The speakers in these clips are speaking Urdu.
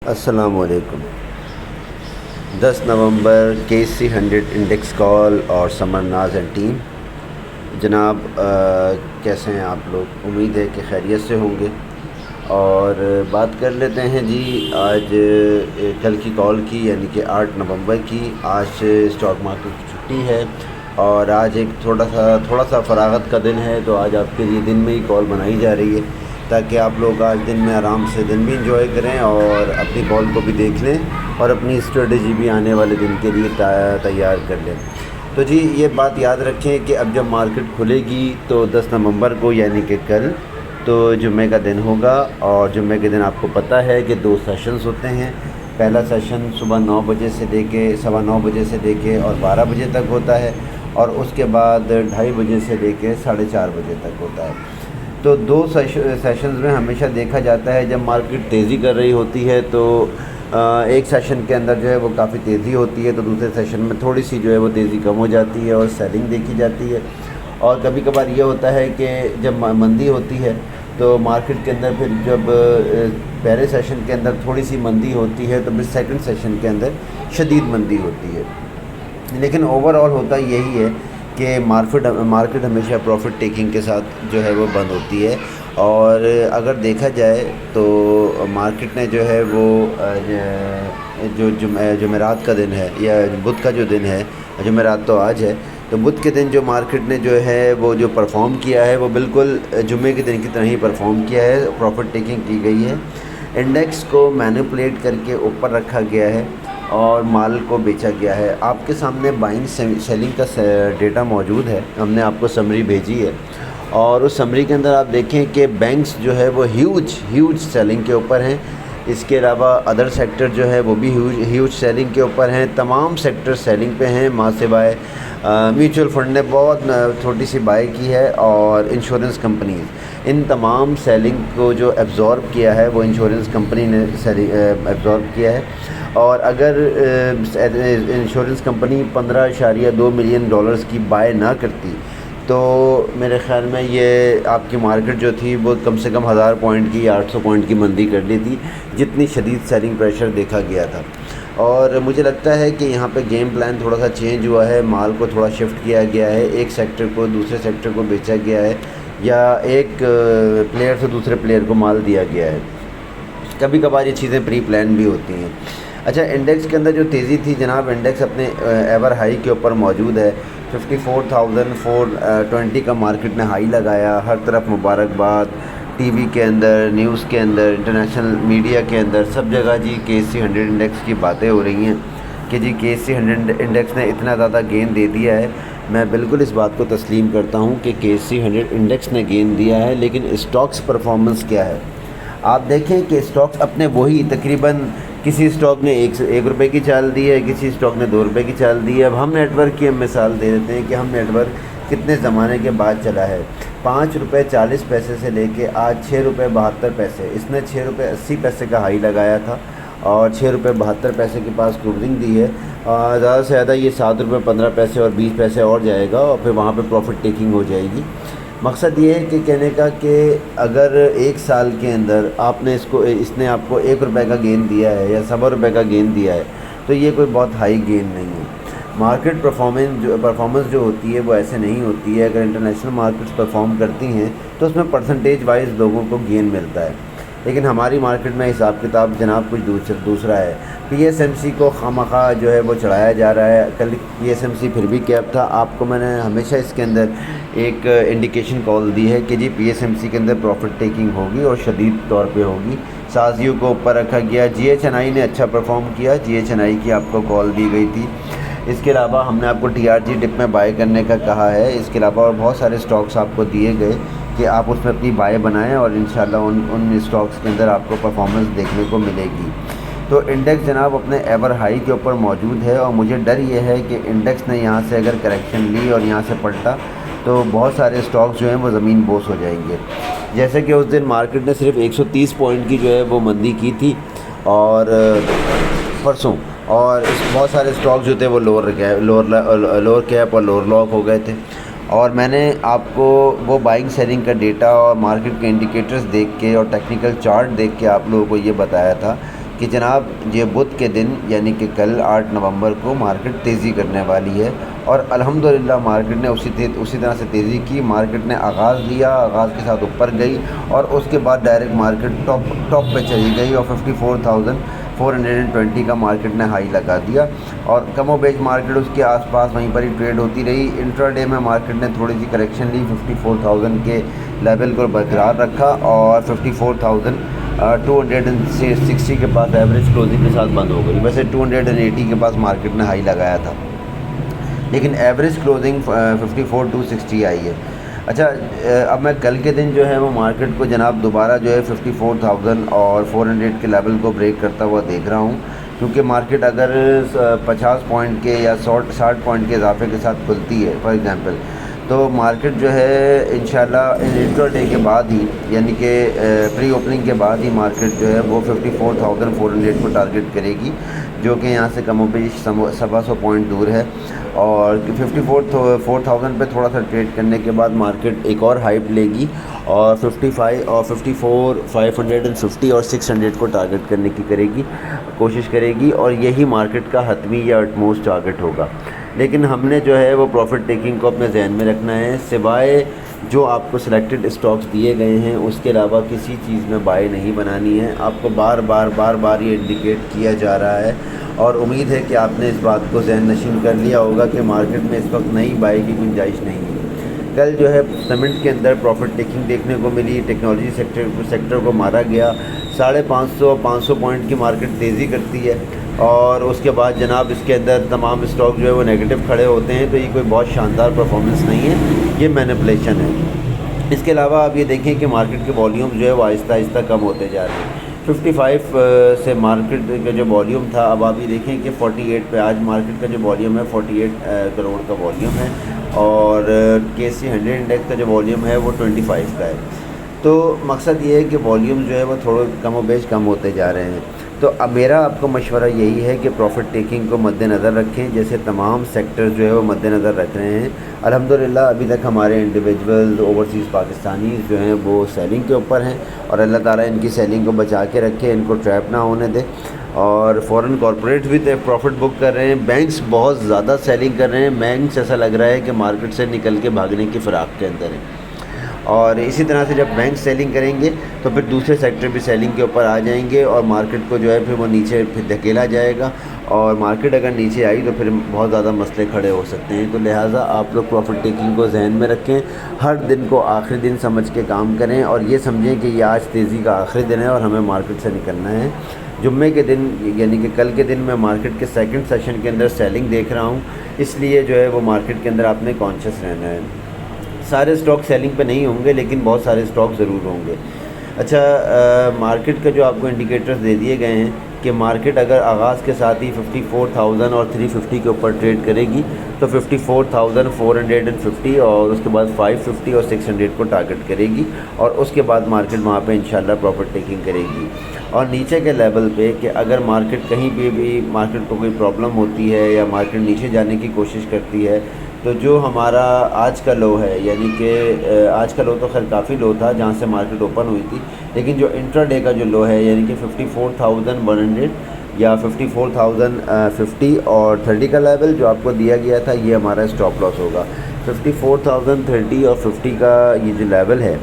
السلام علیکم۔ 10 نومبر KC100 انڈیکس کال اور سمر ناز اینڈ ٹیم۔ جناب کیسے ہیں آپ لوگ؟ امید ہے کہ خیریت سے ہوں گے، اور بات کر لیتے ہیں جی آج کل کی کال کی، یعنی کہ 8 نومبر کی۔ آج اسٹاک مارکیٹ کی چھٹی ہے اور آج ایک تھوڑا سا فراغت کا دن ہے، تو آج آپ کے لیے دن میں ہی کال بنائی جا رہی ہے تاکہ آپ لوگ آج دن میں آرام سے دن بھی انجوائے کریں اور اپنی کال کو بھی دیکھ لیں اور اپنی اسٹریٹجی بھی آنے والے دن کے لیے تیار کر لیں۔ تو جی یہ بات یاد رکھیں کہ اب جب مارکیٹ کھلے گی تو 10 نومبر کو، یعنی کہ کل، تو جمعہ کا دن ہوگا، اور جمعہ کے دن آپ کو پتہ ہے کہ 2 سیشنز ہوتے ہیں۔ پہلا سیشن صبح 9 بجے سے لے کے 9:15 بجے سے لے کے اور 12 بجے تک ہوتا ہے، اور اس کے بعد 2:30 بجے سے لے کے 4:30 بجے تک ہوتا ہے۔ تو 2 سیشنز میں ہمیشہ دیکھا جاتا ہے جب مارکیٹ تیزی کر رہی ہوتی ہے تو ایک سیشن کے اندر جو ہے وہ کافی تیزی ہوتی ہے، تو دوسرے سیشن میں تھوڑی سی جو ہے وہ تیزی کم ہو جاتی ہے اور سیلنگ دیکھی جاتی ہے۔ اور کبھی کبھار یہ ہوتا ہے کہ جب مندی ہوتی ہے تو مارکیٹ کے اندر پھر جب پہلے سیشن کے اندر تھوڑی سی مندی ہوتی ہے تو پھر سیکنڈ سیشن کے اندر شدید مندی ہوتی ہے، لیکن اوور آل ہوتا یہی ہے کہ مارکیٹ ہمیشہ پروفٹ ٹیکنگ کے ساتھ جو ہے وہ بند ہوتی ہے۔ اور اگر دیکھا جائے تو مارکیٹ نے جو ہے وہ جو جمعرات کا دن ہے یا بدھ کا جو دن ہے، جمعرات تو آج ہے، تو بدھ کے دن جو مارکیٹ نے جو ہے وہ جو پرفارم کیا ہے وہ بالکل جمعے کے دن کی طرح ہی پرفارم کیا ہے، پروفٹ ٹیکنگ کی گئی ہے۔ انڈیکس کو مینیپولیٹ کر کے اوپر رکھا گیا ہے اور مال کو بیچا گیا ہے۔ آپ کے سامنے بائنگ سیلنگ کا ڈیٹا موجود ہے، ہم نے آپ کو سمری بھیجی ہے، اور اس سمری کے اندر آپ دیکھیں کہ بینکس جو ہے وہ ہیوج سیلنگ کے اوپر ہیں۔ اس کے علاوہ ادر سیکٹر جو ہے وہ بھی ہیوج سیلنگ کے اوپر ہیں۔ تمام سیکٹر سیلنگ پہ ہیں، ماں سوائے میوچل فنڈ نے بہت چھوٹی سی بائی کی ہے، اور انشورنس کمپنیز، ان تمام سیلنگ کو جو ایبزارب کیا ہے وہ انشورنس کمپنی نے ایبزارب کیا ہے۔ اور اگر انشورنس کمپنی $15.2 ملین کی بائی نہ کرتی تو میرے خیال میں یہ آپ کی مارکیٹ جو تھی وہ کم سے کم 1000 پوائنٹ کی یا 800 پوائنٹ کی مندی کر لی تھی، جتنی شدید سیلنگ پریشر دیکھا گیا تھا۔ اور مجھے لگتا ہے کہ یہاں پہ گیم پلان تھوڑا سا چینج ہوا ہے، مال کو تھوڑا شفٹ کیا گیا ہے، ایک سیکٹر کو دوسرے سیکٹر کو بیچا گیا ہے، یا ایک پلیئر سے دوسرے پلیئر کو مال دیا گیا ہے۔ کبھی کبھار یہ چیزیں پری پلان بھی ہوتی ہیں۔ اچھا، انڈیکس کے اندر جو تیزی تھی جناب، انڈیکس اپنے ایور ہائی کے اوپر موجود ہے۔ 54,420 کا مارکیٹ نے ہائی لگایا۔ ہر طرف مبارکباد، ٹی وی کے اندر، نیوز کے اندر، انٹرنیشنل میڈیا کے اندر، سب جگہ جی KC100 انڈیکس کی باتیں ہو رہی ہیں کہ جی KC100 انڈیکس نے اتنا زیادہ گین دے دیا ہے۔ میں بالکل اس بات کو تسلیم کرتا ہوں کہ KC100 انڈیکس نے گین دیا ہے، لیکن اسٹاکس پرفارمنس کیا ہے؟ آپ دیکھیں کہ اسٹاکس اپنے وہی تقریباً، کسی اسٹاک نے ایک روپے کی چال دی ہے، کسی اسٹاک نے 2 روپے کی چال دی ہے۔ اب ہم نیٹ ورک کی مثال دے دیتے ہیں کہ ہم نیٹ ورک کتنے زمانے کے بعد چلا ہے۔ 5 روپے 40 پیسے سے لے کے آج 6 روپے 72 پیسے، اس نے 6 روپے 80 پیسے کا ہائی لگایا تھا اور 6 روپے 72 پیسے کے پاس کلوزنگ دی ہے۔ زیادہ سے زیادہ یہ 7 روپے 15 پیسے اور 20 پیسے اور جائے گا، اور پھر وہاں پہ پروفٹ ٹیکنگ ہو جائے گی۔ مقصد یہ ہے کہ کہنے کا کہ اگر ایک سال کے اندر اس نے آپ کو 1 روپے کا گین دیا ہے یا 1.25 روپے کا گین دیا ہے تو یہ کوئی بہت ہائی گین نہیں ہے۔ مارکیٹ پرفارمنس جو ہوتی ہے وہ ایسے نہیں ہوتی ہے۔ اگر انٹرنیشنل مارکیٹس پرفارم کرتی ہیں تو اس میں پرسنٹیج وائز لوگوں کو گین ملتا ہے، لیکن ہماری مارکیٹ میں حساب کتاب جناب کچھ دوسرا ہے۔ PSMC کو خواہ جو ہے وہ چڑھایا جا رہا ہے۔ کل PSMC پھر بھی کیپ تھا۔ آپ کو میں نے ہمیشہ اس کے اندر ایک انڈیکیشن کال دی ہے کہ جی PSMC کے اندر پروفٹ ٹیکنگ ہوگی اور شدید طور پہ ہوگی۔ سازیو کو اوپر رکھا گیا۔ GHNI نے اچھا پرفارم کیا، GHNI کی آپ کو کال دی گئی تھی۔ اس کے علاوہ ہم نے آپ کو TRG ڈپ میں بائی کرنے کا کہا ہے۔ اس کے علاوہ اور بہت سارے اسٹاکس آپ کو دیے گئے کہ آپ اس میں اپنی بائی بنائیں، اور انشاءاللہ ان اسٹاکس کے اندر آپ کو پرفارمنس دیکھنے کو ملے گی۔ تو انڈیکس جناب اپنے ایور ہائی کے اوپر موجود ہے، اور مجھے ڈر یہ ہے کہ انڈیکس نے یہاں سے اگر کریکشن لی اور یہاں سے پلٹا تو بہت سارے اسٹاکس جو ہیں وہ زمین بوس ہو جائیں گے۔ جیسے کہ اس دن مارکیٹ نے صرف 130 پوائنٹ کی جو ہے وہ مندی کی تھی، اور پرسوں، اور بہت سارے اسٹاک جو تھے وہ لوور کیپ اور لوور لاک ہو گئے تھے۔ اور میں نے آپ کو وہ بائنگ سیلنگ کا ڈیٹا اور مارکیٹ کے انڈیکیٹرز دیکھ کے اور ٹیکنیکل چارٹ دیکھ کے آپ لوگوں کو یہ بتایا تھا کہ جناب یہ بدھ کے دن یعنی کہ کل 8 نومبر کو مارکیٹ تیزی کرنے والی ہے، اور الحمدللہ مارکیٹ نے اسی طرح سے تیزی کی۔ مارکیٹ نے آغاز لیا، آغاز کے ساتھ اوپر گئی اور اس کے بعد ڈائریکٹ مارکیٹ ٹاپ پہ چلی گئی اور 54,420 کا مارکیٹ نے ہائی لگا دیا، اور کم و بیش مارکیٹ اس کے آس پاس وہیں پر ہی ٹریڈ ہوتی رہی۔ انٹرا ڈے میں مارکیٹ نے تھوڑی سی کریکشن لی، 54,000 کے لیول کو برقرار رکھا اور 54,260 کے پاس ایوریج کلوزنگ کے ساتھ بند ہو گئی۔ ویسے 280 کے پاس مارکیٹ نے ہائی لگایا تھا، لیکن ایوریج کلوزنگ 54,260 آئی ہے۔ اچھا، اب میں کل کے دن جو ہے وہ مارکیٹ کو جناب دوبارہ جو ہے 54,400 کے لیول کو بریک کرتا ہوا دیکھ رہا ہوں، کیونکہ مارکیٹ اگر 50 پوائنٹ کے یا 60 پوائنٹ کے اضافے کے ساتھ کھلتی ہے فار ایگزامپل، تو مارکیٹ جو ہے انشاءاللہ انٹرا ڈے کے بعد ہی یعنی کہ پری اوپننگ کے بعد ہی مارکیٹ جو ہے وہ 54,400 کو ٹارگٹ کرے گی، جو کہ یہاں سے کم و بیش 100 پوائنٹ دور ہے، اور 54,000 پہ تھوڑا سا ٹریڈ کرنے کے بعد مارکیٹ ایک اور ہائپ لے گی اور 54,550 اور 600 کو ٹارگٹ کرنے کی کوشش کرے گی، اور یہی مارکیٹ کا حتمی یا اٹموسٹ ٹارگٹ ہوگا۔ لیکن ہم نے جو ہے وہ پروفٹ ٹیکنگ کو اپنے ذہن میں رکھنا ہے، سوائے جو آپ کو سلیکٹڈ اسٹاکس دیے گئے ہیں اس کے علاوہ کسی چیز میں بائی نہیں بنانی ہے۔ آپ کو بار بار یہ انڈیکیٹ کیا جا رہا ہے، اور امید ہے کہ آپ نے اس بات کو ذہن نشین کر لیا ہوگا کہ مارکیٹ میں اس وقت نئی بائی کی گنجائش نہیں ہے۔ کل جو ہے سیمنٹ کے اندر پروفٹ ٹیکنگ دیکھنے کو ملی، ٹیکنالوجی سیکٹر کو مارا گیا، 550 پوائنٹ کی مارکیٹ تیزی کرتی ہے، اور اس کے بعد جناب اس کے اندر تمام اسٹاک جو ہے وہ نیگیٹو کھڑے ہوتے ہیں، تو یہ کوئی بہت شاندار پرفارمنس نہیں ہے، یہ مینیپولیشن ہے۔ اس کے علاوہ آپ یہ دیکھیں کہ مارکیٹ کے والیوم جو ہے وہ آہستہ آہستہ کم ہوتے جا رہے ہیں۔ 55 سے مارکیٹ کا جو والیوم تھا، اب آپ یہ دیکھیں کہ 48 پہ آج مارکیٹ کا جو والیوم ہے 48 کروڑ کا والیوم ہے، اور KC 100 انڈیکس کا جو والیوم ہے وہ 25 کا ہے۔ تو مقصد یہ ہے کہ والیوم جو ہے وہ تھوڑے کم و بیش کم ہوتے جا رہے ہیں۔ تو اب میرا آپ کو مشورہ یہی ہے کہ پروفٹ ٹیکنگ کو مد نظر رکھیں، جیسے تمام سیکٹر جو ہے وہ مد نظر رکھ رہے ہیں۔ الحمدللہ ابھی تک ہمارے انڈیویجولز اوورسیز پاکستانیز جو ہیں وہ سیلنگ کے اوپر ہیں، اور اللہ تعالیٰ ان کی سیلنگ کو بچا کے رکھے، ان کو ٹریپ نہ ہونے دے، اور فورن کارپوریٹ بھی پروفٹ بک کر رہے ہیں۔ بینکس بہت زیادہ سیلنگ کر رہے ہیں، بینکس ایسا لگ رہا ہے کہ مارکیٹ سے نکل کے بھاگنے کی فراق کے اندر ہیں، اور اسی طرح سے جب بینک سیلنگ کریں گے تو پھر دوسرے سیکٹر بھی سیلنگ کے اوپر آ جائیں گے، اور مارکیٹ کو جو ہے پھر وہ نیچے دھکیلا جائے گا، اور مارکیٹ اگر نیچے آئی تو پھر بہت زیادہ مسئلے کھڑے ہو سکتے ہیں۔ تو لہٰذا آپ لوگ پروفٹ ٹیکنگ کو ذہن میں رکھیں، ہر دن کو آخری دن سمجھ کے کام کریں، اور یہ سمجھیں کہ یہ آج تیزی کا آخری دن ہے اور ہمیں مارکیٹ سے نکلنا ہے۔ جمعے کے دن یعنی کہ کل کے دن میں مارکیٹ کے سیکنڈ سیشن کے اندر سیلنگ دیکھ رہا ہوں، اس لیے جو ہے وہ مارکیٹ کے اندر آپ نے کانشیس رہنا ہے۔ سارے اسٹاک سیلنگ پہ نہیں ہوں گے، لیکن بہت سارے اسٹاک ضرور ہوں گے۔ اچھا، مارکیٹ کا جو آپ کو انڈیکیٹرز دے دیے گئے ہیں کہ مارکیٹ اگر آغاز کے ساتھ ہی 54,000 اور 350 کے اوپر ٹریڈ کرے گی تو 54,450 اور اس کے بعد 550 اور 600 کو ٹارگٹ کرے گی، اور اس کے بعد مارکیٹ وہاں پہ انشاءاللہ پروفٹ ٹیکنگ کرے گی۔ اور نیچے کے لیول پہ کہ اگر مارکیٹ کہیں بھی مارکیٹ کو کوئی پرابلم ہوتی ہے یا مارکیٹ نیچے جانے کی کوشش کرتی ہے، تو جو ہمارا آج کا لو ہے، یعنی کہ آج کا لو تو خیر کافی لو تھا جہاں سے مارکیٹ اوپن ہوئی تھی، لیکن جو انٹرا ڈے کا جو لو ہے یعنی کہ 54,100 یا 54,050 اور 30 کا لیول جو آپ کو دیا گیا تھا، یہ ہمارا اسٹاپ لاس ہوگا۔ 54,030 اور 50 کا یہ جو لیول ہے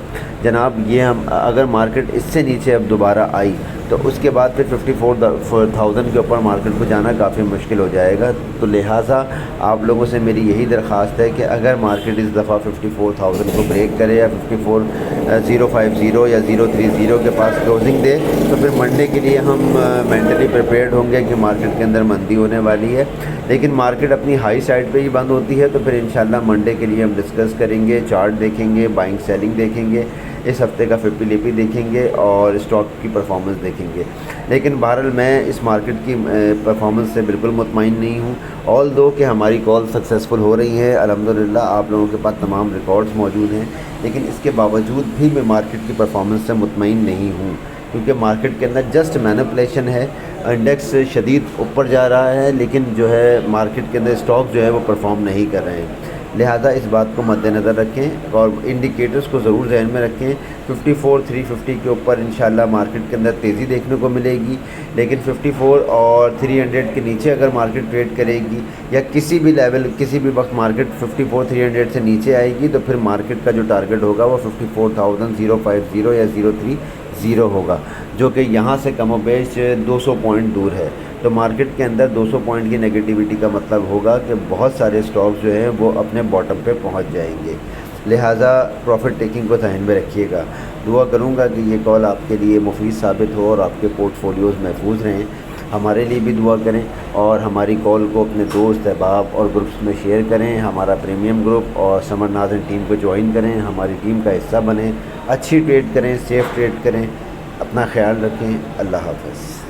جناب، یہ ہم اگر مارکیٹ اس سے نیچے اب دوبارہ آئی تو اس کے بعد پھر 54,000 کے اوپر مارکیٹ کو جانا کافی مشکل ہو جائے گا۔ تو لہٰذا آپ لوگوں سے میری یہی درخواست ہے کہ اگر مارکیٹ اس دفعہ 54,000 کو بریک کرے یا 54,050 یا 030 کے پاس کلوزنگ دے تو پھر منڈے کے لیے ہم مینٹلی پریپیئرڈ ہوں گے کہ مارکیٹ کے اندر مندی ہونے والی ہے، لیکن مارکیٹ اپنی ہائی سائڈ پہ ہی بند ہوتی ہے تو پھر انشاءاللہ منڈے کے لیے ہم ڈسکس کریں گے، چارٹ دیکھیں گے، بائنگ سیلنگ دیکھیں گے، اس ہفتے کا فپی لیپی دیکھیں گے اور اسٹاک کی پرفارمنس دیکھیں گے۔ لیکن بہرحال میں اس مارکیٹ کی پرفارمنس سے بالکل مطمئن نہیں ہوں، آل دو کہ ہماری کال سکسیزفل ہو رہی ہیں، الحمدللہ آپ لوگوں کے پاس تمام ریکارڈز موجود ہیں، لیکن اس کے باوجود بھی میں مارکیٹ کی پرفارمنس سے مطمئن نہیں ہوں، کیونکہ مارکیٹ کے اندر جسٹ مینیپولیشن ہے، انڈیکس شدید اوپر جا رہا ہے، لیکن جو ہے مارکیٹ کے اندر اسٹاک جو ہے وہ پرفارم نہیں کر رہے ہیں۔ لہٰذا اس بات کو مد نظر رکھیں اور انڈیکیٹرز کو ضرور ذہن میں رکھیں۔ 54 350 کے اوپر انشاءاللہ مارکیٹ کے اندر تیزی دیکھنے کو ملے گی، لیکن 54 اور 300 کے نیچے اگر مارکیٹ ٹریڈ کرے گی یا کسی بھی لیول کسی بھی وقت مارکیٹ 54 300 سے نیچے آئے گی تو پھر مارکیٹ کا جو ٹارگٹ ہوگا وہ 54,050 یا 030 ہوگا، جو کہ یہاں سے کم و بیش 200 پوائنٹ دور ہے۔ تو مارکیٹ کے اندر 200 پوائنٹ کی نگیٹیوٹی کا مطلب ہوگا کہ بہت سارے سٹاکس جو ہیں وہ اپنے باٹم پہ پہنچ جائیں گے، لہٰذا پروفٹ ٹیکنگ کو ذہن میں رکھیے گا۔ دعا کروں گا کہ یہ کال آپ کے لیے مفید ثابت ہو اور آپ کے پورٹ فولیوز محفوظ رہیں۔ ہمارے لیے بھی دعا کریں اور ہماری کال کو اپنے دوست احباب اور گروپس میں شیئر کریں۔ ہمارا پریمیم گروپ اور سمر ناز اینڈ ٹیم کو جوائن کریں، ہماری ٹیم کا حصہ بنیں، اچھی ٹریڈ کریں، سیف ٹریڈ کریں، اپنا خیال رکھیں۔ اللہ حافظ۔